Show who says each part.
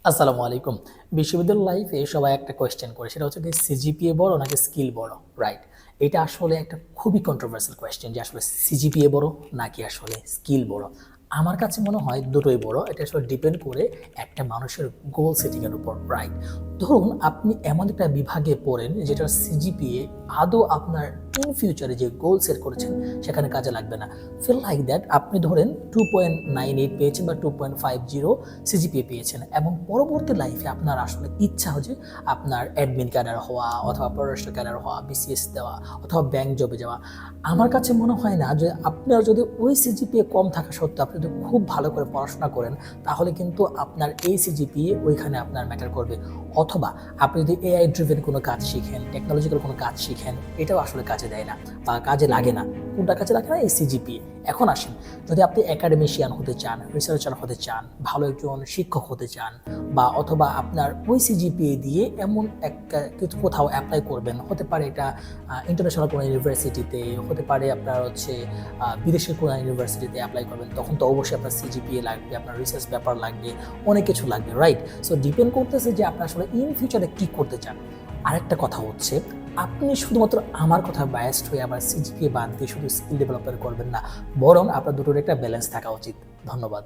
Speaker 1: আসসালামু আলাইকুম। বিশ্ববিদ্যালয় লাইফে সবাই একটা কোয়েশ্চেন করে, সেটা হচ্ছে কি সিজিপিএ বড় নাকি স্কিল বড়, রাইট? এটা আসলে একটা খুবই কন্ট্রোভার্সিয়াল কোয়েশ্চেন যে আসলে সিজিপিএ বড় নাকি আসলে স্কিল বড়। আমার কাছে মনে হয় দুটোই বড়। এটা আসলে ডিপেন্ড করে একটা মানুষের গোল সেটিং এর উপর, রাইট? ধরুন আপনি এমন একটা বিভাগে পড়েন যেটার সিজিপিএ আদৌ আপনার ইন ফিউচারে যে গোল সেট করেছেন সেখানে কাজে লাগবে না। ফিল লাইক দ্যাট আপনি ধরেন 2.98 পেয়েছেন বা 2.50 সিজিপিএ পেয়েছেন এবং পরবর্তী লাইফে আপনার আসলে ইচ্ছা হচ্ছে আপনার অ্যাডমিন ক্যাডার হওয়া অথবা পররাষ্ট্র ক্যাডার হওয়া, বিসিএস দেওয়া অথবা ব্যাংক জবে যাওয়া। আমার কাছে মনে হয় না যে আপনার যদি ওই সিজিপিএ কম থাকা সত্ত্বেও আপনি যদি খুব ভালো করে পড়াশোনা করেন তাহলে কিন্তু আপনার এই সিজিপিএ ওইখানে আপনার ম্যাটার করবে। অথবা আপনি যদি এআই ড্রিভেন কোনো কাজ শিখেন, টেকনোলজিক্যাল কোনো কাজ শিখেন, এটাও আসলে কাজে দেয় না বা কাজে লাগে না। কোনটা কাজে লাগে না? এই সিজিপিএ। এখন আসেন, যদি আপনি একাডেমিশিয়ান হতে চান, রিসার্চার হতে চান, ভালো একজন শিক্ষক হতে চান বা অথবা আপনার ওই সিজিপিএ দিয়ে এমন একটা কিছু কোথাও অ্যাপ্লাই করবেন, হতে পারে এটা ইন্টারন্যাশনাল কোনো ইউনিভার্সিটিতে, হতে পারে আপনার হচ্ছে বিদেশের কোনো ইউনিভার্সিটিতে অ্যাপ্লাই করবেন, তখন তো অবশ্যই আপনার সিজিপিএ লাগবে, আপনার রিসার্চ পেপার লাগবে, অনেক কিছু লাগবে, রাইট? সো ডিপেন্ড করতেছে যে আপনি আসলে ইন ফিউচারে কী করতে চান। আরেকটা কথা হচ্ছে, আপনি শুধুমাত্র আমার কথা বায়াসড হয়ে আবার সিজিপিএ বাদ দিয়ে শুধু স্কিল ডেভেলপমেন্ট করবেন না, বরং আপনার দুটোর একটা ব্যালেন্স থাকা উচিত। ধন্যবাদ।